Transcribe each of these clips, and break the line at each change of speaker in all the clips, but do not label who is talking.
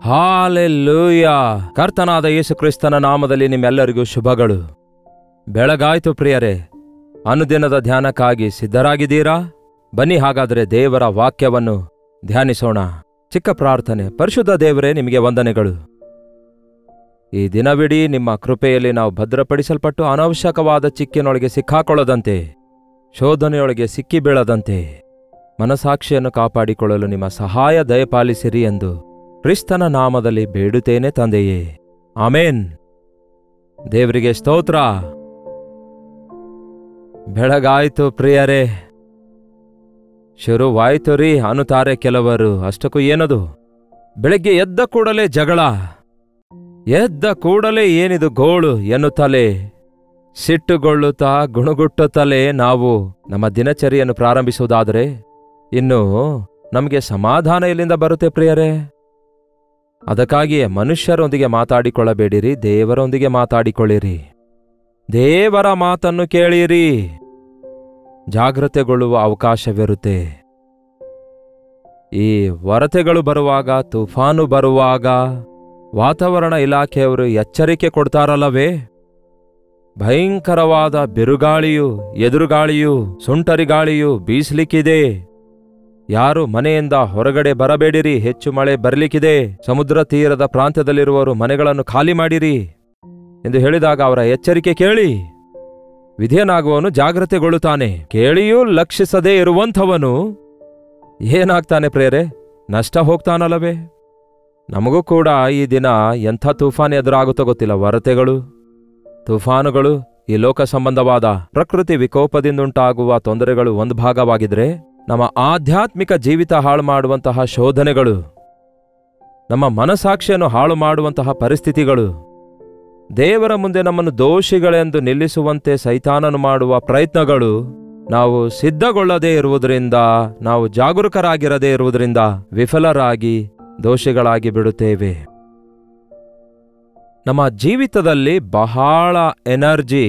Hallelujah. ಕರ್ತನಾದ ಯೇಸು ಕ್ರಿಸ್ತನ ನಾಮದಲ್ಲಿ ನಿಮ್ಮೆಲ್ಲರಿಗೂ ಶುಭಗಳು. ಬೆಳಗಾಯ್ತು ಪ್ರಿಯರೇ. ಅನುದಿನದ ಧ್ಯಾನಕ್ಕಾಗಿ ಸಿದ್ಧರಾಗಿದ್ದೀರಾ? ಬನ್ನಿ ಹಾಗಾದರೆ ದೇವರ ವಾಕ್ಯವನ್ನು ಧ್ಯಾನಿಸೋಣ. ಚಿಕ್ಕ ಪ್ರಾರ್ಥನೆ. ಪರಿಶುದ್ಧ ದೇವರೇ, ನಿಮಗೆ ವಂದನೆಗಳು. ಈ ದಿನವಿಡೀ ನಿಮ್ಮ ಕೃಪೆಯಲ್ಲಿ ನಾವು ಭದ್ರಪಡಿಸಲ್ಪಟ್ಟು ಅನವಶ್ಯಕವಾದ ಚಿಕ್ಕಿನೊಳಗೆ ಸಿಕ್ಕಾಕೊಳ್ಳದಂತೆ, ಶೋಧನೆಯೊಳಗೆ ಸಿಕ್ಕಿ ಬೀಳದಂತೆ ಮನಸಾಕ್ಷಿಯನ್ನು ಕಾಪಾಡಿಕೊಳ್ಳಲು ನಿಮ್ಮ ಸಹಾಯ ದಯಪಾಲಿಸಿರಿ ಎಂದು ಕ್ರಿಸ್ತನ ನಾಮದಲ್ಲಿ ಬೇಡುತ್ತೇನೆ ತಂದೆಯೇ, ಆಮೇನ್. ದೇವರಿಗೆ ಸ್ತೋತ್ರ. ಬೆಳಗಾಯ್ತು ಪ್ರಿಯರೇ. ಶುರುವಾಯ್ತು ರೀ ಅನ್ನುತ್ತಾರೆ ಕೆಲವರು. ಅಷ್ಟಕ್ಕೂ ಏನದು? ಬೆಳಗ್ಗೆ ಎದ್ದ ಕೂಡಲೇ ಜಗಳ, ಎದ್ದ ಕೂಡಲೇ ಏನಿದು ಗೋಳು ಎನ್ನುತ್ತಲೇ ಸಿಟ್ಟುಗೊಳ್ಳುತ್ತಾ ಗುಣಗುಟ್ಟುತ್ತಲೇ ನಾವು ನಮ್ಮ ದಿನಚರಿಯನ್ನು ಪ್ರಾರಂಭಿಸುವುದಾದರೆ ಇನ್ನು ನಮಗೆ ಸಮಾಧಾನ ಎಲ್ಲಿಂದ ಬರುತ್ತೆ ಪ್ರಿಯರೇ? ಅದಕ್ಕಾಗಿಯೇ ಮನುಷ್ಯರೊಂದಿಗೆ ಮಾತಾಡಿಕೊಳ್ಳಬೇಡಿರಿ, ದೇವರೊಂದಿಗೆ ಮಾತಾಡಿಕೊಳ್ಳಿರಿ. ದೇವರ ಮಾತನ್ನು ಕೇಳಿರಿ. ಜಾಗೃತೆಗೊಳ್ಳುವ ಅವಕಾಶವಿರುತ್ತೆ. ಈ ವರತೆಗಳು ಬರುವಾಗ, ತುಫಾನು ಬರುವಾಗ ವಾತಾವರಣ ಇಲಾಖೆಯವರು ಎಚ್ಚರಿಕೆ ಕೊಡ್ತಾರಲ್ಲವೇ? ಭಯಂಕರವಾದ ಬಿರುಗಾಳಿಯು, ಎದುರುಗಾಳಿಯು, ಸುಂಟರಿಗಾಳಿಯು ಬೀಸಲಿಕ್ಕಿದೆ. ಯಾರು ಮನೆಯಿಂದ ಹೊರಗಡೆ ಬರಬೇಡಿರಿ, ಹೆಚ್ಚು ಮಳೆ ಬರಲಿಕ್ಕಿದೆ. ಸಮುದ್ರ ತೀರದ ಪ್ರಾಂತ್ಯದಲ್ಲಿರುವವರು ಮನೆಗಳನ್ನು ಖಾಲಿ ಮಾಡಿರಿ ಎಂದು ಹೇಳಿದಾಗ ಅವರ ಎಚ್ಚರಿಕೆ ಕೇಳಿ ವಿಧೇಯನಾಗುವವನು ಜಾಗೃತೆಗೊಳ್ಳುತ್ತಾನೆ. ಕೇಳಿಯೂ ಲಕ್ಷಿಸದೇ ಇರುವಂಥವನು ಏನಾಗ್ತಾನೆ ಪ್ರೇರೆ? ನಷ್ಟ ಹೋಗ್ತಾನಲ್ಲವೇ? ನಮಗೂ ಕೂಡ ಈ ದಿನ ಎಂಥ ತುಫಾನ್ ಎದುರಾಗುತ್ತೋ ಗೊತ್ತಿಲ್ಲ. ವರತೆಗಳು, ತುಫಾನುಗಳು, ಈ ಲೋಕ ಸಂಬಂಧವಾದ ಪ್ರಕೃತಿ ವಿಕೋಪದಿಂದುಂಟಾಗುವ ತೊಂದರೆಗಳು ಒಂದು ಭಾಗವಾಗಿದ್ರೆ, ನಮ್ಮ ಆಧ್ಯಾತ್ಮಿಕ ಜೀವಿತ ಹಾಳು ಮಾಡುವಂತಹ ಶೋಧನೆಗಳು, ನಮ್ಮ ಮನಸಾಕ್ಷಿಯನ್ನು ಹಾಳು ಮಾಡುವಂತಹ ಪರಿಸ್ಥಿತಿಗಳು, ದೇವರ ಮುಂದೆ ನಮ್ಮನ್ನು ದೋಷಿಗಳೆಂದು ನಿಲ್ಲಿಸುವಂತೆ ಸೈತಾನನು ಮಾಡುವ ಪ್ರಯತ್ನಗಳು, ನಾವು ಸಿದ್ಧಗೊಳ್ಳದೇ ಇರುವುದರಿಂದ, ನಾವು ಜಾಗರೂಕರಾಗಿರದೇ ಇರುವುದರಿಂದ ವಿಫಲರಾಗಿ ದೋಷಿಗಳಾಗಿ ಬಿಡುತ್ತೇವೆ. ನಮ್ಮ ಜೀವಿತದಲ್ಲಿ ಬಹಳ ಎನರ್ಜಿ,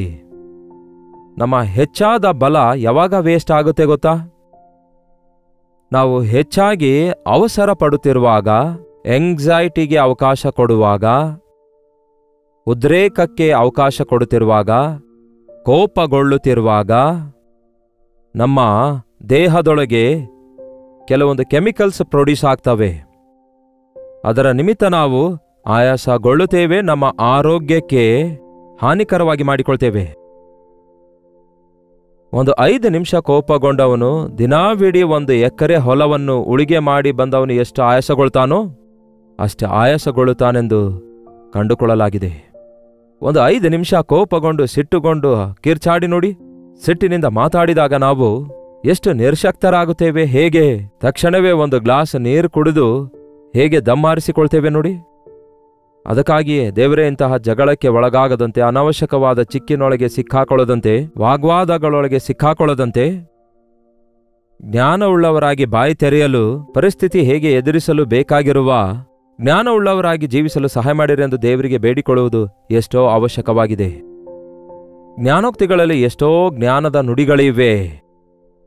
ನಮ್ಮ ಹೆಚ್ಚಾದ ಬಲ ಯಾವಾಗ ವೇಸ್ಟ್ ಆಗುತ್ತೆ ಗೊತ್ತಾ? ನಾವು ಹೆಚ್ಚಾಗಿ ಅವಸರ ಪಡುತ್ತಿರುವಾಗ, ಎಂಗ್ಸೈಟಿಗೆ ಅವಕಾಶ ಕೊಡುವಾಗ, ಉದ್ರೇಕಕ್ಕೆ ಅವಕಾಶ ಕೊಡುತ್ತಿರುವಾಗ, ಕೋಪಗೊಳ್ಳುತ್ತಿರುವಾಗ ನಮ್ಮ ದೇಹದೊಳಗೆ ಕೆಲವೊಂದು ಕೆಮಿಕಲ್ಸ್ ಪ್ರೊಡ್ಯೂಸ್ ಆಗ್ತವೆ. ಅದರ ನಿಮಿತ್ತ ನಾವು ಆಯಾಸಗೊಳ್ಳುತ್ತೇವೆ, ನಮ್ಮ ಆರೋಗ್ಯಕ್ಕೆ ಹಾನಿಕರವಾಗಿ ಮಾಡಿಕೊಳ್ತೇವೆ. ಒಂದು 5 ನಿಮಿಷ ಕೋಪಗೊಂಡವನು ದಿನಾವಿಡೀ 1 ಎಕರೆ ಹೊಲವನ್ನು ಉಳಿಗೆ ಮಾಡಿ ಬಂದವನು ಎಷ್ಟು ಆಯಾಸಗೊಳ್ತಾನೋ ಅಷ್ಟೇ ಆಯಾಸಗೊಳ್ಳುತ್ತಾನೆಂದು ಕಂಡುಕೊಳ್ಳಲಾಗಿದೆ. ಒಂದು 5 ನಿಮಿಷ ಕೋಪಗೊಂಡು ಸಿಟ್ಟುಗೊಂಡು ಕಿರ್ಚಾಡಿ ನೋಡಿ. ಸಿಟ್ಟಿನಿಂದ ಮಾತಾಡಿದಾಗ ನಾವು ಎಷ್ಟು ನಿರ್ಶಕ್ತರಾಗುತ್ತೇವೆ. ಹೇಗೆ ತಕ್ಷಣವೇ 1 ಗ್ಲಾಸ್ ನೀರು ಕುಡಿದು ಹೇಗೆ ದಮ್ಮಾರಿಸಿಕೊಳ್ತೇವೆ ನೋಡಿ. ಅದಕ್ಕಾಗಿಯೇ ದೇವರೇ ಇಂತಹ ಜಗಳಕ್ಕೆ ಒಳಗಾಗದಂತೆ, ಅನವಶ್ಯಕವಾದ ಚಿಕ್ಕಿನೊಳಗೆ ಸಿಕ್ಕಾಕೊಳ್ಳದಂತೆ, ವಾಗ್ವಾದಗಳೊಳಗೆ ಸಿಕ್ಕಾಕೊಳ್ಳದಂತೆ ಜ್ಞಾನವುಳ್ಳವರಾಗಿ ಬಾಯಿ ತೆರೆಯಲು, ಪರಿಸ್ಥಿತಿ ಹೇಗೆ ಎದುರಿಸಲು ಬೇಕಾಗಿರುವ ಜ್ಞಾನವುಳ್ಳವರಾಗಿ ಜೀವಿಸಲು ಸಹಾಯ ಮಾಡಿರಿ ಎಂದು ದೇವರಿಗೆ ಬೇಡಿಕೊಳ್ಳುವುದು ಎಷ್ಟೋ ಅವಶ್ಯಕವಾಗಿದೆ. ಜ್ಞಾನೋಕ್ತಿಗಳಲ್ಲಿ ಎಷ್ಟೋ ಜ್ಞಾನದ ನುಡಿಗಳಿವೆ.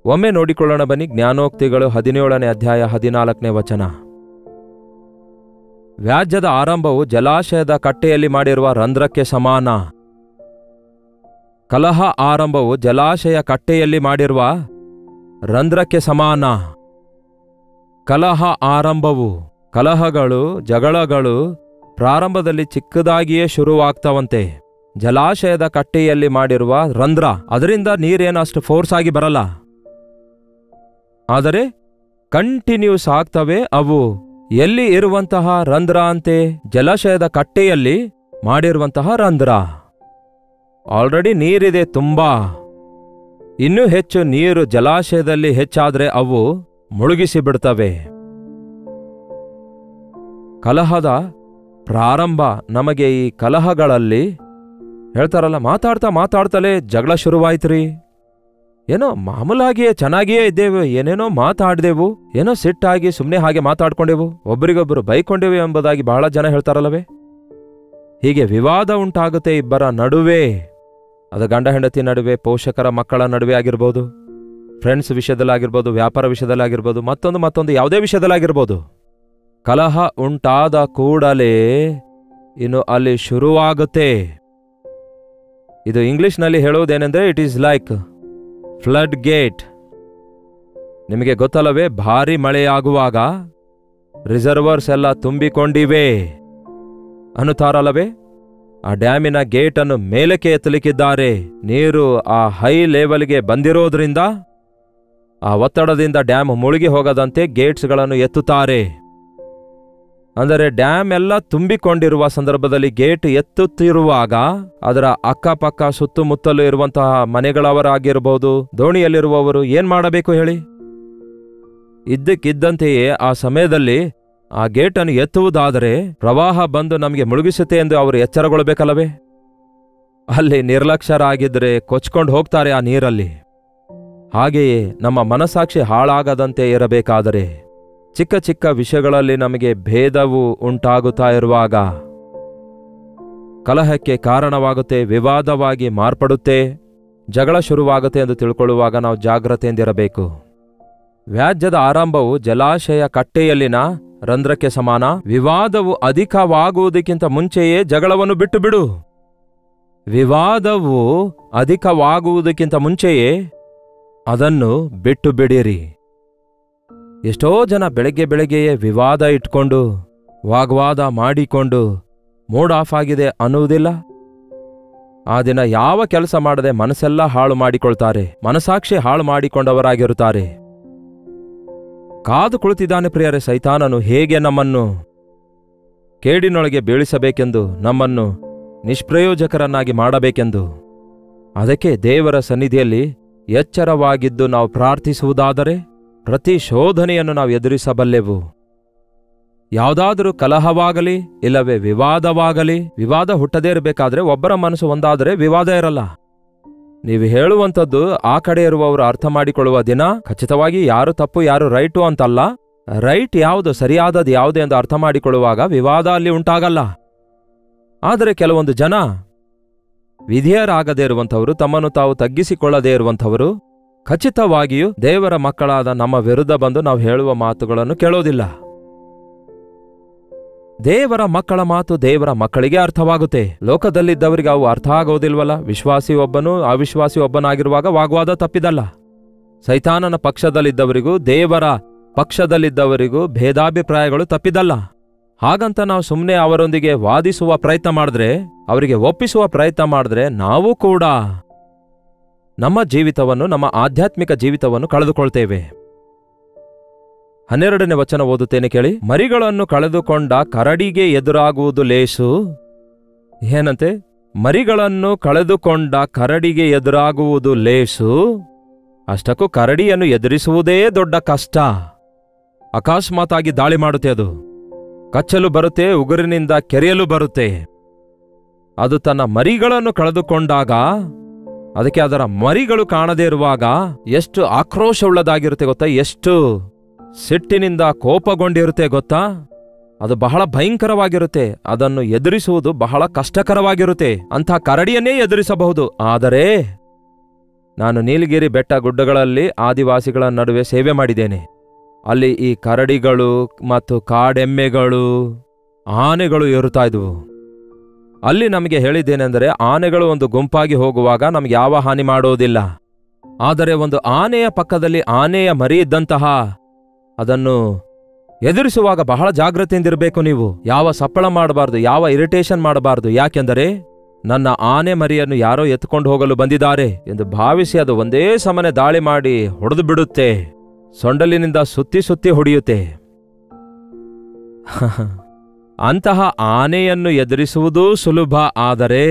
ಒಮ್ಮೆ ನೋಡಿಕೊಳ್ಳೋಣ ಬನ್ನಿ. ಜ್ಞಾನೋಕ್ತಿಗಳು 17ನೇ ಅಧ್ಯಾಯ 14ನೇ ವಚನ. ವ್ಯಾಜ್ಯದ ಆರಂಭವು ಜಲಾಶಯದ ಕಟ್ಟೆಯಲ್ಲಿ ಮಾಡಿರುವ ರಂಧ್ರಕ್ಕೆ ಸಮಾನ. ಕಲಹ ಆರಂಭವು ಜಲಾಶಯ ಕಟ್ಟೆಯಲ್ಲಿ ಮಾಡಿರುವ ರಂಧ್ರಕ್ಕೆ ಸಮಾನ. ಕಲಹ ಆರಂಭವು, ಕಲಹಗಳು, ಜಗಳಗಳು ಪ್ರಾರಂಭದಲ್ಲಿ ಚಿಕ್ಕದಾಗಿಯೇ ಶುರುವಾಗ್ತವಂತೆ. ಜಲಾಶಯದ ಕಟ್ಟೆಯಲ್ಲಿ ಮಾಡಿರುವ ರಂಧ್ರ, ಅದರಿಂದ ನೀರೇನು ಅಷ್ಟು ಫೋರ್ಸ್ ಆಗಿ ಬರಲ್ಲ, ಆದರೆ ಕಂಟಿನ್ಯೂಸ್ ಆಗ್ತವೆ. ಅವು ಎಲ್ಲಿ ಇರುವಂತಹ ರಂಧ್ರ ಅಂತೆ? ಜಲಾಶಯದ ಕಟ್ಟೆಯಲ್ಲಿ ಮಾಡಿರುವಂತಹ ರಂಧ್ರ. ಆಲ್ರೆಡಿ ನೀರಿದೆ ತುಂಬಾ. ಇನ್ನೂ ಹೆಚ್ಚು ನೀರು ಜಲಾಶಯದಲ್ಲಿ ಹೆಚ್ಚಾದ್ರೆ ಅವು ಮುಳುಗಿಸಿ ಬಿಡ್ತವೆ. ಕಲಹದ ಪ್ರಾರಂಭ ನಮಗೆ ಈ ಕಲಹಗಳಲ್ಲಿ ಹೇಳ್ತಾರಲ್ಲ, ಮಾತಾಡ್ತಲೇ ಜಗಳ ಶುರುವಾಯ್ತ್ರಿ. ಏನೋ ಮಾಮೂಲಾಗಿಯೇ ಚೆನ್ನಾಗಿಯೇ ಇದ್ದೇವೆ, ಏನೇನೋ ಮಾತಾಡ್ದೆವು, ಏನೋ ಸಿಟ್ಟಾಗಿ ಸುಮ್ಮನೆ ಹಾಗೆ ಮಾತಾಡ್ಕೊಂಡೆವು, ಒಬ್ಬರಿಗೊಬ್ಬರು ಬೈಕೊಂಡೆವು ಎಂಬುದಾಗಿ ಬಹಳ ಜನ ಹೇಳ್ತಾರಲ್ಲವೇ? ಹೀಗೆ ವಿವಾದ ಉಂಟಾಗುತ್ತೆ ಇಬ್ಬರ ನಡುವೆ. ಅದು ಗಂಡ ಹೆಂಡತಿ ನಡುವೆ, ಪೋಷಕರ ಮಕ್ಕಳ ನಡುವೆ ಆಗಿರ್ಬೋದು, ಫ್ರೆಂಡ್ಸ್ ವಿಷಯದಲ್ಲಾಗಿರ್ಬೋದು, ವ್ಯಾಪಾರ ವಿಷಯದಲ್ಲಾಗಿರ್ಬೋದು, ಮತ್ತೊಂದು ಯಾವುದೇ ವಿಷಯದಲ್ಲಾಗಿರ್ಬೋದು. ಕಲಹ ಉಂಟಾದ ಕೂಡಲೇ ಇನ್ನು ಅಲ್ಲಿ ಶುರುವಾಗುತ್ತೆ. ಇದು ಇಂಗ್ಲಿಷ್ನಲ್ಲಿ ಹೇಳುವುದೇನೆಂದರೆ it is like flood gate. ನಿಮಗೆ ಗೊತ್ತಲ್ಲವೇ, ಭಾರಿ ಮಳೆಯಾಗುವಾಗ ರಿಸರ್ವರ್ಸ್ ಎಲ್ಲ ತುಂಬಿಕೊಂಡಿವೆ ಅನ್ನುತ್ತಾರಲ್ಲವೇ. ಆ ಡ್ಯಾಮಿನ ಗೇಟನ್ನು ಮೇಲಕ್ಕೆ ಎತ್ತಲಿಕ್ಕಿದ್ದಾರೆ. ನೀರು ಆ ಹೈ ಲೆವೆಲ್ಗೆ ಬಂದಿರೋದ್ರಿಂದ ಆ ಒತ್ತಡದಿಂದ ಡ್ಯಾಮ್ ಮುಳುಗಿ ಹೋಗದಂತೆ ಗೇಟ್ಸ್ಗಳನ್ನು ಎತ್ತುತ್ತಾರೆ. ಅಂದರೆ ಡ್ಯಾಮ್ ಎಲ್ಲ ತುಂಬಿಕೊಂಡಿರುವ ಸಂದರ್ಭದಲ್ಲಿ ಗೇಟ್ ಎತ್ತುತ್ತಿರುವಾಗ ಅದರ ಅಕ್ಕಪಕ್ಕ ಸುತ್ತಮುತ್ತಲು ಇರುವಂತಹ ಮನೆಗಳವರಾಗಿರಬಹುದು, ದೋಣಿಯಲ್ಲಿರುವವರು ಏನ್ ಮಾಡಬೇಕು ಹೇಳಿ? ಇದ್ದಕ್ಕಿದ್ದಂತೆಯೇ ಆ ಸಮಯದಲ್ಲಿ ಆ ಗೇಟನ್ನು ಎತ್ತುವುದಾದರೆ ಪ್ರವಾಹ ಬಂದು ನಮಗೆ ಮುಳುಗಿಸುತ್ತೆ ಎಂದು ಅವರು ಎಚ್ಚರಗೊಳ್ಳಬೇಕಲ್ಲವೇ? ಅಲ್ಲಿ ನಿರ್ಲಕ್ಷ್ಯರಾಗಿದ್ದರೆ ಕೊಚ್ಕೊಂಡು ಹೋಗ್ತಾರೆ ಆ ನೀರಲ್ಲಿ. ಹಾಗೆಯೇ ನಮ್ಮ ಮನಸ್ಸಾಕ್ಷಿ ಹಾಳಾಗದಂತೆ ಇರಬೇಕಾದರೆ ಚಿಕ್ಕ ಚಿಕ್ಕ ವಿಷಯಗಳಲ್ಲಿ ನಮಗೆ ಭೇದವು ಉಂಟಾಗುತ್ತಾ ಇರುವಾಗ ಕಲಹಕ್ಕೆ ಕಾರಣವಾಗುತ್ತೆ, ವಿವಾದವಾಗಿ ಮಾರ್ಪಡುತ್ತೆ, ಜಗಳ ಶುರುವಾಗುತ್ತೆ ಎಂದು ತಿಳ್ಕೊಳ್ಳುವಾಗ ನಾವು ಜಾಗ್ರತೆಯಿಂದಿರಬೇಕು. ವ್ಯಾಜ್ಯದ ಆರಂಭವು ಜಲಾಶಯ ಕಟ್ಟೆಯಲ್ಲಿನ ರಂಧ್ರಕ್ಕೆ ಸಮಾನ. ವಿವಾದವು ಅಧಿಕವಾಗುವುದಕ್ಕಿಂತ ಮುಂಚೆಯೇ ಜಗಳವನ್ನು ಬಿಟ್ಟು ಬಿಡು. ವಿವಾದವು ಅಧಿಕವಾಗುವುದಕ್ಕಿಂತ ಮುಂಚೆಯೇ ಅದನ್ನು ಬಿಟ್ಟು ಬಿಡಿರಿ. ಎಷ್ಟೋ ಜನ ಬೆಳಗ್ಗೆ ಬೆಳಗ್ಗೆಯೇ ವಿವಾದ ಇಟ್ಕೊಂಡು ವಾಗ್ವಾದ ಮಾಡಿಕೊಂಡು ಮೂಡ್ ಆಫ್ ಆಗಿದೆ ಅನ್ನುವುದಿಲ್ಲ. ಆ ದಿನ ಯಾವ ಕೆಲಸ ಮಾಡದೆ ಮನಸ್ಸೆಲ್ಲ ಹಾಳು ಮಾಡಿಕೊಳ್ತಾರೆ, ಮನಸಾಕ್ಷಿ ಹಾಳು ಮಾಡಿಕೊಂಡವರಾಗಿರುತ್ತಾರೆ. ಕಾದು ಕುಳಿತಿದ್ದಾನೆ ಪ್ರಿಯರೇ ಸೈತಾನನು ಹೇಗೆ ನಮ್ಮನ್ನು ಕೇಡಿನೊಳಗೆ ಬೀಳಿಸಬೇಕೆಂದು, ನಮ್ಮನ್ನು ನಿಷ್ಪ್ರಯೋಜಕರನ್ನಾಗಿ ಮಾಡಬೇಕೆಂದು. ಅದಕ್ಕೆ ದೇವರ ಸನ್ನಿಧಿಯಲ್ಲಿ ಎಚ್ಚರವಾಗಿದ್ದು ನಾವು ಪ್ರಾರ್ಥಿಸುವುದಾದರೆ ಪ್ರತಿ ಶೋಧನೆಯನ್ನು ನಾವು ಎದುರಿಸಬಲ್ಲೆವು. ಯಾವುದಾದರೂ ಕಲಹವಾಗಲಿ ಇಲ್ಲವೇ ವಿವಾದವಾಗಲಿ, ವಿವಾದ ಹುಟ್ಟದೇ ಇರಬೇಕಾದ್ರೆ ಒಬ್ಬರ ಮನಸ್ಸು ಒಂದಾದರೆ ವಿವಾದ ಇರಲ್ಲ. ನೀವು ಹೇಳುವಂಥದ್ದು ಆ ಕಡೆ ಇರುವವರು ಅರ್ಥ ಮಾಡಿಕೊಳ್ಳುವ ದಿನ ಖಚಿತವಾಗಿ ಯಾರು ತಪ್ಪು ಯಾರು ರೈಟು ಅಂತಲ್ಲ, ರೈಟ್ ಯಾವುದು ಸರಿಯಾದದ್ದು ಯಾವುದು ಎಂದು ಅರ್ಥ ಮಾಡಿಕೊಳ್ಳುವಾಗ ವಿವಾದ ಅಲ್ಲಿ ಉಂಟಾಗಲ್ಲ. ಆದರೆ ಕೆಲವೊಂದು ಜನ ವಿಧೇಯರಾಗದೇ ಇರುವಂಥವರು, ತಮ್ಮನ್ನು ತಾವು ತಗ್ಗಿಸಿಕೊಳ್ಳದೇ ಇರುವಂಥವರು ಖಚಿತವಾಗಿಯೂ ದೇವರ ಮಕ್ಕಳಾದ ನಮ್ಮ ವಿರುದ್ಧ ಬಂದು ನಾವು ಹೇಳುವ ಮಾತುಗಳನ್ನು ಕೇಳೋದಿಲ್ಲ. ದೇವರ ಮಕ್ಕಳ ಮಾತು ದೇವರ ಮಕ್ಕಳಿಗೆ ಅರ್ಥವಾಗುತ್ತೆ. ಲೋಕದಲ್ಲಿದ್ದವರಿಗೆ ಅವು ಅರ್ಥ ಆಗೋದಿಲ್ವಲ್ಲ. ವಿಶ್ವಾಸಿ ಒಬ್ಬನು ಅವಿಶ್ವಾಸಿ ಒಬ್ಬನಾಗಿರುವಾಗ ವಾಗ್ವಾದ ತಪ್ಪಿದಲ್ಲ. ಸೈತಾನನ ಪಕ್ಷದಲ್ಲಿದ್ದವರಿಗೂ ದೇವರ ಪಕ್ಷದಲ್ಲಿದ್ದವರಿಗೂ ಭೇದಾಭಿಪ್ರಾಯಗಳು ತಪ್ಪಿದಲ್ಲ. ಹಾಗಂತ ನಾವು ಸುಮ್ಮನೆ ಅವರೊಂದಿಗೆ ವಾದಿಸುವ ಪ್ರಯತ್ನ ಮಾಡಿದ್ರೆ, ಅವರಿಗೆ ಒಪ್ಪಿಸುವ ಪ್ರಯತ್ನ ಮಾಡಿದ್ರೆ ನಾವು ಕೂಡ ನಮ್ಮ ಜೀವಿತವನ್ನು, ನಮ್ಮ ಆಧ್ಯಾತ್ಮಿಕ ಜೀವಿತವನ್ನು ಕಳೆದುಕೊಳ್ತೇವೆ. 12ನೇ ವಚನ ಓದುತ್ತೇನೆ ಕೇಳಿ. ಮರಿಗಳನ್ನು ಕಳೆದುಕೊಂಡ ಕರಡಿಗೆ ಎದುರಾಗುವುದು ಲೇಸು. ಏನಂತೆ? ಮರಿಗಳನ್ನು ಕಳೆದುಕೊಂಡ ಕರಡಿಗೆ ಎದುರಾಗುವುದು ಲೇಸು. ಅಷ್ಟಕ್ಕೂ ಕರಡಿಯನ್ನು ಎದುರಿಸುವುದೇ ದೊಡ್ಡ ಕಷ್ಟ. ಅಕಸ್ಮಾತಾಗಿ ದಾಳಿ ಮಾಡುತ್ತೆ. ಅದು ಕಚ್ಚಲು ಬರುತ್ತೆ, ಉಗುರಿನಿಂದ ಕೆರೆಯಲು ಬರುತ್ತೆ. ಅದು ತನ್ನ ಮರಿಗಳನ್ನು ಕಳೆದುಕೊಂಡಾಗ, ಅದಕ್ಕೆ ಅದರ ಮರಿಗಳು ಕಾಣದೇ ಇರುವಾಗ ಎಷ್ಟು ಆಕ್ರೋಶವುಳ್ಳದಾಗಿರುತ್ತೆ ಗೊತ್ತಾ? ಎಷ್ಟು ಸಿಟ್ಟಿನಿಂದ ಕೋಪಗೊಂಡಿರುತ್ತೆ ಗೊತ್ತಾ? ಅದು ಬಹಳ ಭಯಂಕರವಾಗಿರುತ್ತೆ. ಅದನ್ನು ಎದುರಿಸುವುದು ಬಹಳ ಕಷ್ಟಕರವಾಗಿರುತ್ತೆ. ಅಂಥ ಕರಡಿಯನ್ನೇ ಎದುರಿಸಬಹುದು. ಆದರೆ ನಾನು ನೀಲಗಿರಿ ಬೆಟ್ಟ ಗುಡ್ಡಗಳಲ್ಲಿ ಆದಿವಾಸಿಗಳ ನಡುವೆ ಸೇವೆ ಮಾಡಿದ್ದೇನೆ. ಅಲ್ಲಿ ಈ ಕರಡಿಗಳು ಮತ್ತು ಕಾಡೆಮ್ಮೆಗಳು, ಆನೆಗಳು ಇರುತ್ತಾ ಇದ್ವು. ಅಲ್ಲಿ ನಮಗೆ ಹೇಳಿದ್ದೇನೆಂದರೆ, ಆನೆಗಳು ಒಂದು ಗುಂಪಾಗಿ ಹೋಗುವಾಗ ನಮಗೆ ಯಾವ ಹಾನಿ ಮಾಡೋದಿಲ್ಲ. ಆದರೆ ಒಂದು ಆನೆಯ ಪಕ್ಕದಲ್ಲಿ ಆನೆಯ ಮರಿ ಇದ್ದಂತಹ ಅದನ್ನು ಎದುರಿಸುವಾಗ ಬಹಳ ಜಾಗೃತಿಯಿಂದಿರಬೇಕು ನೀವು. ಯಾವ ಸಪ್ಪಳ ಮಾಡಬಾರ್ದು, ಯಾವ ಇರಿಟೇಷನ್ ಮಾಡಬಾರ್ದು. ಯಾಕೆಂದರೆ ನನ್ನ ಆನೆ ಮರಿಯನ್ನು ಯಾರೋ ಎತ್ಕೊಂಡು ಹೋಗಲು ಬಂದಿದ್ದಾರೆ ಎಂದು ಭಾವಿಸಿ ಅದು ಒಂದೇ ಸಮನೆ ದಾಳಿ ಮಾಡಿ ಹೊಡೆದು ಬಿಡುತ್ತೆ. ಸೊಂಡಲಿನಿಂದ ಸುತ್ತಿ ಸುತ್ತಿ ಹೊಡೆಯುತ್ತೆ. ಅಂತಹ ಆನೆಯನ್ನು ಎದುರಿಸುವುದೂ ಸುಲಭ. ಆದರೆ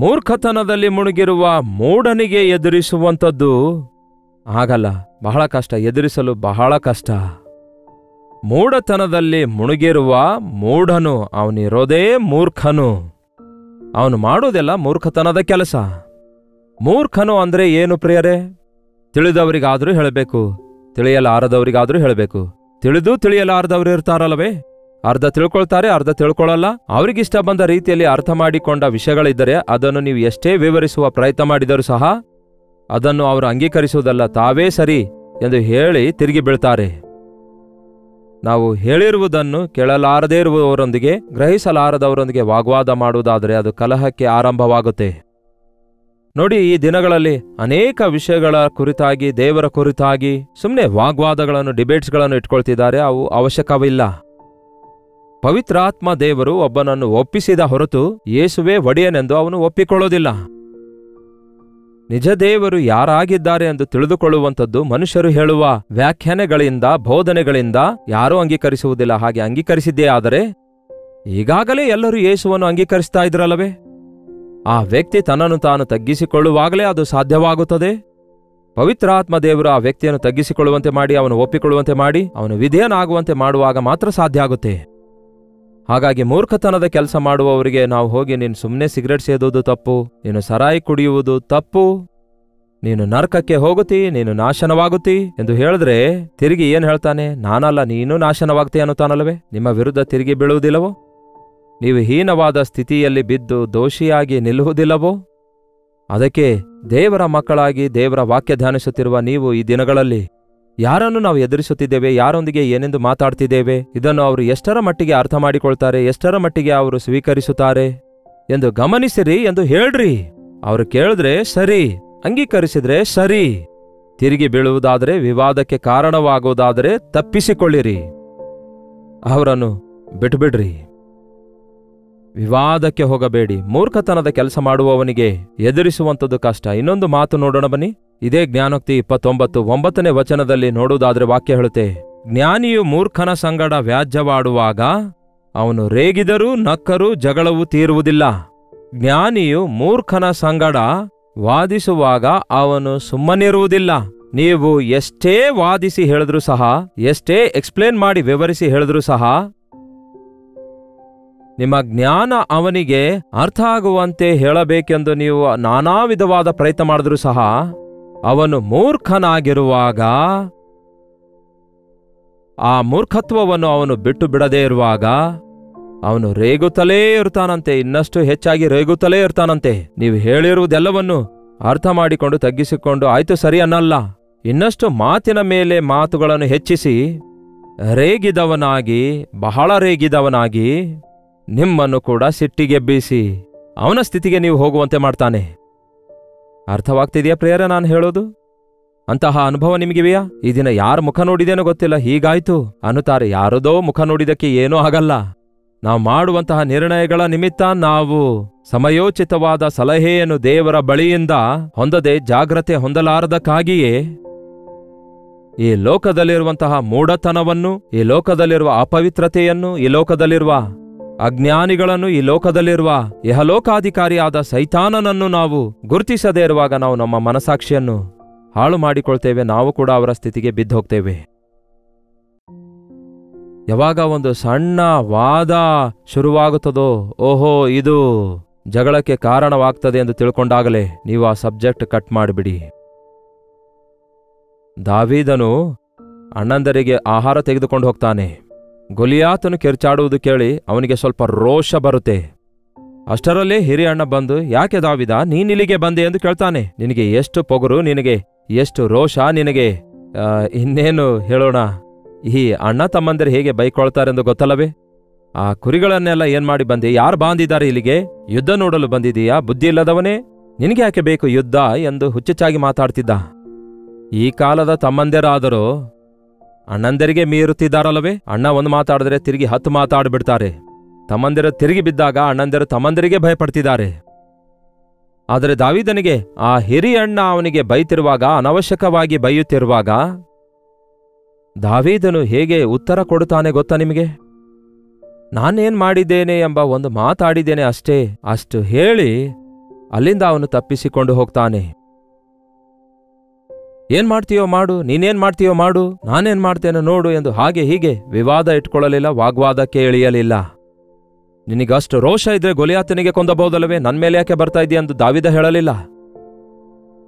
ಮೂರ್ಖತನದಲ್ಲಿ ಮುಳುಗಿರುವ ಮೂಢನಿಗೆ ಎದುರಿಸುವಂಥದ್ದು ಆಗಲ್ಲ. ಬಹಳ ಕಷ್ಟ, ಎದುರಿಸಲು ಬಹಳ ಕಷ್ಟ. ಮೂಢತನದಲ್ಲಿ ಮುಳುಗಿರುವ ಮೂಢನು, ಅವನಿರೋದೇ ಮೂರ್ಖನು. ಅವನು ಮಾಡೋದೆಲ್ಲ ಮೂರ್ಖತನದ ಕೆಲಸ. ಮೂರ್ಖನು ಅಂದ್ರೆ ಏನು ಪ್ರಿಯರೇ? ತಿಳಿದವರಿಗಾದ್ರೂ ಹೇಳಬೇಕು, ತಿಳಿಯಲಾರದವರಿಗಾದ್ರೂ ಹೇಳಬೇಕು. ತಿಳಿದು ತಿಳಿಯಲಾರದವರು ಇರ್ತಾರಲ್ಲವೇ? ಅರ್ಧ ತಿಳ್ಕೊಳ್ತಾರೆ, ಅರ್ಧ ತಿಳ್ಕೊಳ್ಳಲ್ಲ. ಅವರಿಗಿಷ್ಟ ಬಂದ ರೀತಿಯಲ್ಲಿ ಅರ್ಥ ಮಾಡಿಕೊಂಡ ವಿಷಯಗಳಿದ್ದರೆ ಅದನ್ನು ನೀವು ಎಷ್ಟೇ ವಿವರಿಸುವ ಪ್ರಯತ್ನ ಮಾಡಿದರೂ ಸಹ ಅದನ್ನು ಅವರು ಅಂಗೀಕರಿಸುವುದಲ್ಲ, ತಾವೇ ಸರಿ ಎಂದು ಹೇಳಿ ತಿರುಗಿ ಬೀಳ್ತಾರೆ. ನಾವು ಹೇಳಿರುವುದನ್ನು ಕೇಳಲಾರದೇ ಇರುವವರೊಂದಿಗೆ, ಗ್ರಹಿಸಲಾರದವರೊಂದಿಗೆ ವಾಗ್ವಾದ ಮಾಡುವುದಾದರೆ ಅದು ಕಲಹಕ್ಕೆ ಆರಂಭವಾಗುತ್ತೆ. ನೋಡಿ, ಈ ದಿನಗಳಲ್ಲಿ ಅನೇಕ ವಿಷಯಗಳ ಕುರಿತಾಗಿ, ದೇವರ ಕುರಿತಾಗಿ ಸುಮ್ಮನೆ ವಾಗ್ವಾದಗಳನ್ನು, ಡಿಬೇಟ್ಸ್ಗಳನ್ನು ಇಟ್ಕೊಳ್ತಿದ್ದಾರೆ. ಅವು ಅವಶ್ಯಕವಿಲ್ಲ. ಪವಿತ್ರಾತ್ಮ ದೇವರು ಒಬ್ಬನನ್ನು ಒಪ್ಪಿಸಿದ ಹೊರತು ಯೇಸುವೇ ಒಡೆಯನೆಂದು ಅವನು ಒಪ್ಪಿಕೊಳ್ಳೋದಿಲ್ಲ. ನಿಜ ದೇವರು ಯಾರಾಗಿದ್ದಾರೆ ಎಂದು ತಿಳಿದುಕೊಳ್ಳುವಂಥದ್ದು ಮನುಷ್ಯರು ಹೇಳುವ ವ್ಯಾಖ್ಯಾನಗಳಿಂದ, ಬೋಧನೆಗಳಿಂದ ಯಾರೂ ಅಂಗೀಕರಿಸುವುದಿಲ್ಲ. ಹಾಗೆ ಅಂಗೀಕರಿಸಿದ್ದೇ ಆದರೆ ಈಗಾಗಲೇ ಎಲ್ಲರೂ ಯೇಸುವನ್ನು ಅಂಗೀಕರಿಸ್ತಾ ಇದ್ರಲ್ಲವೇ? ಆ ವ್ಯಕ್ತಿ ತನ್ನನ್ನು ತಾನು ತಗ್ಗಿಸಿಕೊಳ್ಳುವಾಗಲೇ ಅದು ಸಾಧ್ಯವಾಗುತ್ತದೆ. ಪವಿತ್ರಾತ್ಮ ದೇವರು ಆ ವ್ಯಕ್ತಿಯನ್ನು ತಗ್ಗಿಸಿಕೊಳ್ಳುವಂತೆ ಮಾಡಿ, ಅವನು ಒಪ್ಪಿಕೊಳ್ಳುವಂತೆ ಮಾಡಿ, ಅವನು ವಿಧೇಯನಾಗುವಂತೆ ಮಾಡುವಾಗ ಮಾತ್ರ ಸಾಧ್ಯ ಆಗುತ್ತೆ. ಹಾಗಾಗಿ ಮೂರ್ಖತನದ ಕೆಲಸ ಮಾಡುವವರಿಗೆ ನಾವು ಹೋಗಿ, ನೀನು ಸುಮ್ಮನೆ ಸಿಗರೆಟ್ ಸೇದುವುದು ತಪ್ಪು, ನೀನು ಸರಾಯಿ ಕುಡಿಯುವುದು ತಪ್ಪು, ನೀನು ನರಕಕ್ಕೆ ಹೋಗುತ್ತಿ, ನೀನು ನಾಶನವಾಗುತ್ತಿ ಎಂದು ಹೇಳಿದ್ರೆ ತಿರುಗಿ ಏನ್ ಹೇಳ್ತಾನೆ? ನಾನಲ್ಲ, ನೀನು ನಾಶನವಾಗ್ತಿ ಅನ್ನುತ್ತಾನಲ್ಲವೇ? ನಿಮ್ಮ ವಿರುದ್ಧ ತಿರುಗಿ ಬೀಳುವುದಿಲ್ಲವೋ? ನೀವು ಹೀನವಾದ ಸ್ಥಿತಿಯಲ್ಲಿ ಬಿದ್ದು ದೋಷಿಯಾಗಿ ನಿಲ್ಲುವುದಿಲ್ಲವೋ? ಅದಕ್ಕೆ ದೇವರ ಮಕ್ಕಳಾಗಿ ದೇವರ ವಾಕ್ಯ ಧ್ಯಾನಿಸುತ್ತಿರುವ ನೀವು ಈ ದಿನಗಳಲ್ಲಿ ಯಾರನ್ನು ನಾವು ಎದುರಿಸುತ್ತಿದ್ದೇವೆ, ಯಾರೊಂದಿಗೆ ಏನೆಂದು ಮಾತಾಡ್ತಿದ್ದೇವೆ, ಇದನ್ನು ಅವರು ಎಷ್ಟರ ಮಟ್ಟಿಗೆ ಅರ್ಥ ಮಾಡಿಕೊಳ್ತಾರೆ, ಎಷ್ಟರ ಮಟ್ಟಿಗೆ ಅವರು ಸ್ವೀಕರಿಸುತ್ತಾರೆ ಎಂದು ಗಮನಿಸಿರಿ ಎಂದು ಹೇಳ್ರಿ. ಅವರು ಕೇಳಿದ್ರೆ ಸರಿ, ಅಂಗೀಕರಿಸಿದ್ರೆ ಸರಿ. ತಿರುಗಿ ಬೀಳುವುದಾದರೆ, ವಿವಾದಕ್ಕೆ ಕಾರಣವಾಗುವುದಾದರೆ ತಪ್ಪಿಸಿಕೊಳ್ಳಿರಿ, ಅವರನ್ನು ಬಿಟ್ಟುಬಿಡ್ರಿ. ವಿವಾದಕ್ಕೆ ಹೋಗಬೇಡಿ. ಮೂರ್ಖತನದ ಕೆಲಸ ಮಾಡುವವನಿಗೆ ಎದುರಿಸುವಂಥದ್ದು ಕಷ್ಟ. ಇನ್ನೊಂದು ಮಾತು ನೋಡೋಣ ಬನ್ನಿ. ಇದೇ ಜ್ಞಾನೋಕ್ತಿ 29:9 ವಚನದಲ್ಲಿ ನೋಡುವುದಾದ್ರೆ ವಾಕ್ಯ ಹೇಳುತ್ತೆ, ಜ್ಞಾನಿಯು ಮೂರ್ಖನ ಸಂಗಡ ವ್ಯಾಜ್ಯವಾಡುವಾಗ ಅವನು ರೇಗಿದರೂ ನಕ್ಕರೂ ಜಗಳವು ತೀರುವುದಿಲ್ಲ. ಜ್ಞಾನಿಯು ಮೂರ್ಖನ ಸಂಗಡ ವಾದಿಸುವಾಗ ಅವನು ಸುಮ್ಮನಿರುವುದಿಲ್ಲ. ನೀವು ಎಷ್ಟೇ ವಾದಿಸಿ ಹೇಳಿದ್ರೂ ಸಹ, ಎಷ್ಟೇ ಎಕ್ಸ್ಪ್ಲೇನ್ ಮಾಡಿ ವಿವರಿಸಿ ಹೇಳಿದ್ರೂ ಸಹ, ನಿಮ್ಮ ಜ್ಞಾನ ಅವನಿಗೆ ಅರ್ಥ ಆಗುವಂತೆ ಹೇಳಬೇಕೆಂದು ನೀವು ನಾನಾ ವಿಧವಾದ ಪ್ರಯತ್ನ ಮಾಡಿದ್ರೂ ಸಹ, ಅವನು ಮೂರ್ಖನಾಗಿರುವಾಗ, ಆ ಮೂರ್ಖತ್ವವನ್ನು ಅವನು ಬಿಟ್ಟು ಬಿಡದೇ ಇರುವಾಗ ಅವನು ರೇಗುತ್ತಲೇ ಇರ್ತಾನಂತೆ, ಇನ್ನಷ್ಟು ಹೆಚ್ಚಾಗಿ ರೇಗುತ್ತಲೇ ಇರ್ತಾನಂತೆ. ನೀವು ಹೇಳಿರುವುದೆಲ್ಲವನ್ನು ಅರ್ಥ ಮಾಡಿಕೊಂಡು ತಗ್ಗಿಸಿಕೊಂಡು ಆಯ್ತು ಸರಿ ಅನ್ನಲ್ಲ, ಇನ್ನಷ್ಟು ಮಾತಿನ ಮೇಲೆ ಮಾತುಗಳನ್ನು ಹೆಚ್ಚಿಸಿ ರೇಗಿದವನಾಗಿ, ಬಹಳ ರೇಗಿದವನಾಗಿ ನಿಮ್ಮನ್ನು ಕೂಡ ಸಿಟ್ಟಿಗೆಬ್ಬಿಸಿ ಅವನ ಸ್ಥಿತಿಗೆ ನೀವು ಹೋಗುವಂತೆ ಮಾಡ್ತಾನೆ. ಅರ್ಥವಾಗ್ತಿದೆಯಾ ಪ್ರಿಯರೇ ನಾನು ಹೇಳೋದು? ಅಂತಹ ಅನುಭವ ನಿಮಗಿವೆಯಾ? ಈ ದಿನ ಯಾರ ಮುಖ ನೋಡಿದೇನೋ ಗೊತ್ತಿಲ್ಲ, ಹೀಗಾಯ್ತು ಅನ್ನುತ್ತಾರೆ. ಯಾರದೋ ಮುಖ ನೋಡಿದಕ್ಕೆ ಏನೂ ಆಗಲ್ಲ. ನಾವು ಮಾಡುವಂತಹ ನಿರ್ಣಯಗಳ ನಿಮಿತ್ತ ನಾವು ಸಮಯೋಚಿತವಾದ ಸಲಹೆಯನ್ನು ದೇವರ ಬಳಿಯಿಂದ ಹೊಂದದೆ ಜಾಗ್ರತೆ ಹೊಂದಲಾರದಕ್ಕಾಗಿಯೇ ಈ ಲೋಕದಲ್ಲಿರುವಂತಹ ಮೂಢತನವನ್ನು, ಈ ಲೋಕದಲ್ಲಿರುವ ಅಪವಿತ್ರತೆಯನ್ನು, ಈ ಲೋಕದಲ್ಲಿರುವ ಅಜ್ಞಾನಿಗಳನ್ನು, ಈ ಲೋಕದಲ್ಲಿರುವ ಯಹಲೋಕಾಧಿಕಾರಿಯಾದ ಸೈತಾನನನ್ನು ನಾವು ಗುರುತಿಸದೇ ಇರುವಾಗ ನಾವು ನಮ್ಮ ಮನಸಾಕ್ಷಿಯನ್ನು ಹಾಳು ಮಾಡಿಕೊಳ್ತೇವೆ. ನಾವು ಕೂಡ ಅವರ ಸ್ಥಿತಿಗೆ ಬಿದ್ದು ಹೋಗ್ತೇವೆ. ಯಾವಾಗ ಒಂದು ಸಣ್ಣ ವಾದ ಶುರುವಾಗುತ್ತದೋ, ಓಹೋ ಇದು ಜಗಳಕ್ಕೆ ಕಾರಣವಾಗ್ತದೆ ಎಂದು ತಿಳ್ಕೊಂಡಾಗಲೇ ನೀವು ಆ ಸಬ್ಜೆಕ್ಟ್ ಕಟ್ ಮಾಡಿಬಿಡಿ. ದಾವೀದನು ಅಣ್ಣಂದರಿಗೆ ಆಹಾರ ತೆಗೆದುಕೊಂಡು ಹೋಗ್ತಾನೆ. ಗೊಲಿಯಾತನು ಕಿರ್ಚಾಡುವುದು ಕೇಳಿ ಅವನಿಗೆ ಸ್ವಲ್ಪ ರೋಷ ಬರುತ್ತೆ. ಅಷ್ಟರಲ್ಲೇ ಹಿರಿಯ ಅಣ್ಣ ಬಂದು, ಯಾಕೆ ದಾವೀದ ನೀನಿಲ್ಲಿಗೆ ಬಂದೆ ಎಂದು ಕೇಳ್ತಾನೆ. ನಿನಗೆ ಎಷ್ಟು ಪೊಗರು, ನಿನಗೆ ಎಷ್ಟು ರೋಷ, ನಿನಗೆ ಇನ್ನೇನು ಹೇಳೋಣ. ಈ ಅಣ್ಣ ತಮ್ಮಂದಿರು ಹೇಗೆ ಬೈಕೊಳ್ತಾರೆಂದು ಗೊತ್ತಲ್ಲವೇ? ಆ ಕುರಿಗಳನ್ನೆಲ್ಲ ಏನ್ ಮಾಡಿ ಬಂದೆ? ಯಾರು ಬಾಂದಿದ್ದಾರೆ ಇಲ್ಲಿಗೆ? ಯುದ್ಧ ನೋಡಲು ಬಂದಿದೀಯಾ? ಬುದ್ಧಿ ಇಲ್ಲದವನೇ, ನಿನಗೆ ಯಾಕೆ ಬೇಕು ಯುದ್ಧ ಎಂದು ಹುಚ್ಚುಚ್ಚಾಗಿ ಮಾತಾಡ್ತಿದ್ದ. ಈ ಕಾಲದ ತಮ್ಮಂದಿರಾದರೂ ಅಣ್ಣಂದರಿಗೆ ಮೀರುತ್ತಿದ್ದಾರಲ್ಲವೇ? ಅಣ್ಣ ಒಂದು ಮಾತಾಡಿದ್ರೆ ತಿರುಗಿ 10 ಮಾತಾಡ್ಬಿಡ್ತಾರೆ. ತಮ್ಮಂದಿರ ತಿರುಗಿ ಬಿದ್ದಾಗ ಅಣ್ಣಂದಿರು ತಮ್ಮಂದಿರಿಗೆ ಭಯಪಡ್ತಿದ್ದಾರೆ. ಆದರೆ ದಾವೀದನಿಗೆ ಆ ಹಿರಿಯಣ್ಣ ಅವನಿಗೆ ಬೈತಿರುವಾಗ, ಅನವಶ್ಯಕವಾಗಿ ಬೈಯುತ್ತಿರುವಾಗ ದಾವೀದನು ಹೇಗೆ ಉತ್ತರ ಕೊಡುತ್ತಾನೆ ಗೊತ್ತಾ ನಿಮಗೆ? ನಾನೇನ್ ಮಾಡಿದ್ದೇನೆ ಎಂಬ ಒಂದು ಮಾತಾಡಿದ್ದೇನೆ ಅಷ್ಟೇ, ಅಷ್ಟು ಹೇಳಿ ಅಲ್ಲಿಂದ ಅವನು ತಪ್ಪಿಸಿಕೊಂಡು ಹೋಗ್ತಾನೆ. ಏನ್ ಮಾಡ್ತೀಯೋ ಮಾಡು, ನೀನೇನ್ ಮಾಡ್ತೀಯೋ ಮಾಡು, ನಾನೇನ್ ಮಾಡ್ತೇನೆ ನೋಡು ಎಂದು ಹಾಗೆ ಹೀಗೆ ವಿವಾದ ಇಟ್ಕೊಳ್ಳಲಿಲ್ಲ, ವಾಗ್ವಾದಕ್ಕೆ ಇಳಿಯಲಿಲ್ಲ. ನಿನಗಷ್ಟು ರೋಷ ಇದ್ರೆ ಗೊಲಿಯಾತನಿಗೆ ಕೊಂದಬಹುದಲ್ಲವೇ? ನನ್ ಮೇಲೆ ಯಾಕೆ ಬರ್ತಾ ಇದೆಯಾ ಎಂದು ದಾವೀದ ಹೇಳಲಿಲ್ಲ.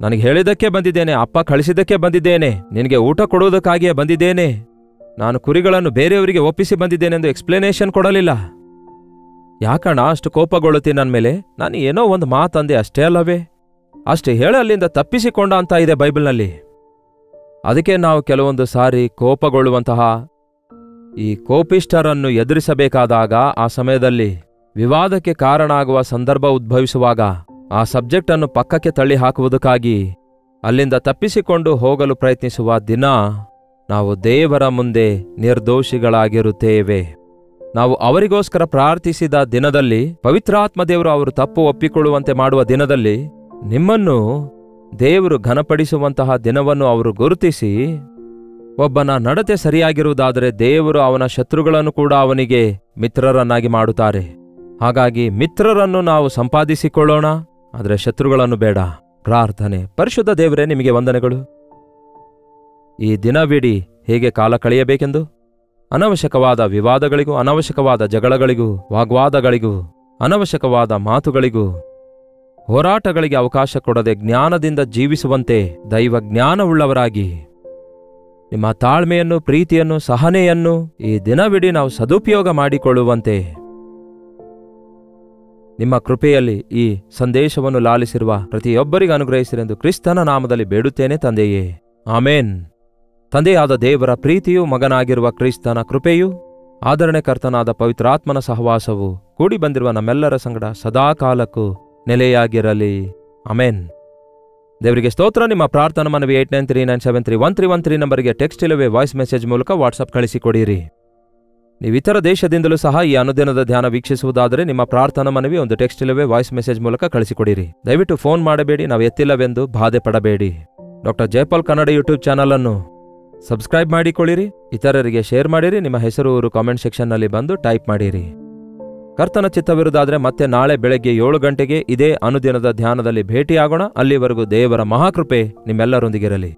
ನನಗೆ ಹೇಳಿದಕ್ಕೆ ಬಂದಿದ್ದೇನೆ, ಅಪ್ಪ ಕಳಿಸಿದ್ದಕ್ಕೆ ಬಂದಿದ್ದೇನೆ, ನಿನಗೆ ಊಟ ಕೊಡುವುದಕ್ಕಾಗಿಯೇ ಬಂದಿದ್ದೇನೆ, ನಾನು ಕುರಿಗಳನ್ನು ಬೇರೆಯವರಿಗೆ ಒಪ್ಪಿಸಿ ಬಂದಿದ್ದೇನೆಂದು ಎಕ್ಸ್ಪ್ಲನೇಷನ್ ಕೊಡಲಿಲ್ಲ. ಯಾಕಣ್ಣ ಅಷ್ಟು ಕೋಪಗೊಳ್ಳುತ್ತೀನಿ ನನ್ನ ಮೇಲೆ? ನಾನು ಏನೋ ಒಂದು ಮಾತಂದೆ ಅಷ್ಟೇ ಅಲ್ಲವೇ? ಅಷ್ಟೇ ಹೇಳಿ ಅಲ್ಲಿಂದ ತಪ್ಪಿಸಿಕೊಂಡ ಅಂತ ಇದೆ ಬೈಬಲ್ನಲ್ಲಿ. ಅದಕ್ಕೆ ನಾವು ಕೆಲವೊಂದು ಸಾರಿ ಕೋಪಗೊಳ್ಳುವಂತಹ ಈ ಕೋಪಿಷ್ಠರನ್ನು ಎದುರಿಸಬೇಕಾದಾಗ, ಆ ಸಮಯದಲ್ಲಿ ವಿವಾದಕ್ಕೆ ಕಾರಣ ಆಗುವ ಸಂದರ್ಭ ಉದ್ಭವಿಸುವಾಗ ಆ ಸಬ್ಜೆಕ್ಟನ್ನು ಪಕ್ಕಕ್ಕೆ ತಳ್ಳಿ ಹಾಕುವುದಕ್ಕಾಗಿ ಅಲ್ಲಿಂದ ತಪ್ಪಿಸಿಕೊಂಡು ಹೋಗಲು ಪ್ರಯತ್ನಿಸುವ ದಿನ ನಾವು ದೇವರ ಮುಂದೆ ನಿರ್ದೋಷಿಗಳಾಗಿರುತ್ತೇವೆ. ನಾವು ಅವರಿಗೋಸ್ಕರ ಪ್ರಾರ್ಥಿಸಿದ ದಿನದಲ್ಲಿ, ಪವಿತ್ರಾತ್ಮ ದೇವರು ಅವರು ತಪ್ಪು ಒಪ್ಪಿಕೊಳ್ಳುವಂತೆ ಮಾಡುವ ದಿನದಲ್ಲಿ, ನಿಮ್ಮನ್ನು ದೇವರು ಘನಪಡಿಸುವಂತಹ ದಿನವನ್ನು ಅವರು ಗುರುತಿಸಿ, ಒಬ್ಬನ ನಡತೆ ಸರಿಯಾಗಿರುವುದಾದರೆ ದೇವರು ಅವನ ಶತ್ರುಗಳನ್ನು ಕೂಡ ಅವನಿಗೆ ಮಿತ್ರರನ್ನಾಗಿ ಮಾಡುತ್ತಾರೆ. ಹಾಗಾಗಿ ಮಿತ್ರರನ್ನು ನಾವು ಸಂಪಾದಿಸಿಕೊಳ್ಳೋಣ, ಆದರೆ ಶತ್ರುಗಳನ್ನು ಬೇಡ. ಪ್ರಾರ್ಥನೆ. ಪರಿಶುದ್ಧ ದೇವರೇ, ನಿಮಗೆ ವಂದನೆಗಳು. ಈ ದಿನವಿಡೀ ಹೇಗೆ ಕಾಲ ಕಳೆಯಬೇಕೆಂದು, ಅನವಶ್ಯಕವಾದ ವಿವಾದಗಳಿಗೂ, ಅನವಶ್ಯಕವಾದ ಜಗಳಗಳಿಗೂ, ವಾಗ್ವಾದಗಳಿಗೂ, ಅನವಶ್ಯಕವಾದ ಮಾತುಗಳಿಗೂ, ಹೋರಾಟಗಳಿಗೆ ಅವಕಾಶ ಕೊಡದೆ ಜ್ಞಾನದಿಂದ ಜೀವಿಸುವಂತೆ ದೈವ ಜ್ಞಾನವುಳ್ಳವರಾಗಿ, ನಿಮ್ಮ ತಾಳ್ಮೆಯನ್ನು, ಪ್ರೀತಿಯನ್ನು, ಸಹನೆಯನ್ನು ಈ ದಿನವಿಡೀ ನಾವು ಸದುಪಯೋಗ ಮಾಡಿಕೊಳ್ಳುವಂತೆ ನಿಮ್ಮ ಕೃಪೆಯಲ್ಲಿ ಈ ಸಂದೇಶವನ್ನು ಲಾಲಿಸಿರುವ ಪ್ರತಿಯೊಬ್ಬರಿಗೆ ಅನುಗ್ರಹಿಸಿರೆಂದು ಕ್ರಿಸ್ತನ ನಾಮದಲ್ಲಿ ಬೇಡುತ್ತೇನೆ ತಂದೆಯೇ, ಆಮೇನ್. ತಂದೆಯಾದ ದೇವರ ಪ್ರೀತಿಯೂ, ಮಗನಾಗಿರುವ ಕ್ರಿಸ್ತನ ಕೃಪೆಯೂ, ಆದರಣೆಕರ್ತನಾದ ಪವಿತ್ರಾತ್ಮನ ಸಹವಾಸವು ಕೂಡಿ ಬಂದಿರುವ ನಮ್ಮೆಲ್ಲರ ಸಂಗಡ ಸದಾಕಾಲಕ್ಕೂ ನೆಲೆಯಾಗಿರಲಿ. ಆಮೇನ್. ದೇವರಿಗೆ ಸ್ತೋತ್ರ. ನಿಮ್ಮ ಪ್ರಾರ್ಥನಾ ಮನವಿ 8939731313 ನಂಬರಿಗೆ ಟೆಕ್ಸ್ಟ್ ಇಲ್ಲವೇ ವಾಯ್ಸ್ ಮೆಸೇಜ್ ಮೂಲಕ ವಾಟ್ಸಪ್ ಕಳಿಸಿಕೊಡಿರಿ. ನೀವು ಇತರ ದೇಶದಿಂದಲೂ ಸಹ ಈ ಅನುದಿನದ ಧ್ಯಾನ ವೀಕ್ಷಿಸುವುದಾದರೆ ನಿಮ್ಮ ಪ್ರಾರ್ಥನಾ ಮನವಿ ಒಂದು ಟೆಕ್ಸ್ಟ್ ಇಲ್ಲವೇ ವಾಯ್ಸ್ ಮೆಸೇಜ್ ಮೂಲಕ ಕಳಿಸಿಕೊಡಿರಿ. ದಯವಿಟ್ಟು ಫೋನ್ ಮಾಡಬೇಡಿ, ನಾವು ಎತ್ತಿಲ್ಲವೆಂದು ಬಾಧೆ ಪಡಬೇಡಿ. Doctor Jayapal Kannada YouTube channel ಅನ್ನು ಸಬ್ಸ್ಕ್ರೈಬ್ ಮಾಡಿಕೊಳ್ಳಿರಿ, ಇತರರಿಗೆ ಶೇರ್ ಮಾಡಿರಿ, ನಿಮ್ಮ ಹೆಸರು ಊರು ಕಾಮೆಂಟ್ ಸೆಕ್ಷನ್ನಲ್ಲಿ ಬಂದು ಟೈಪ್ ಮಾಡಿರಿ. ಕರ್ತನ ಚಿತ್ತವಿರುವುದಾದರೆ ಮತ್ತೆ ನಾಳೆ ಬೆಳಗ್ಗೆ 7 ಗಂಟೆಗೆ ಇದೇ ಅನುದಿನದ ಧ್ಯಾನದಲ್ಲಿ ಭೇಟಿಯಾಗೋಣ. ಅಲ್ಲಿವರೆಗೂ ದೇವರ ಮಹಾಕೃಪೆ ನಿಮ್ಮೆಲ್ಲರೊಂದಿಗಿರಲಿ.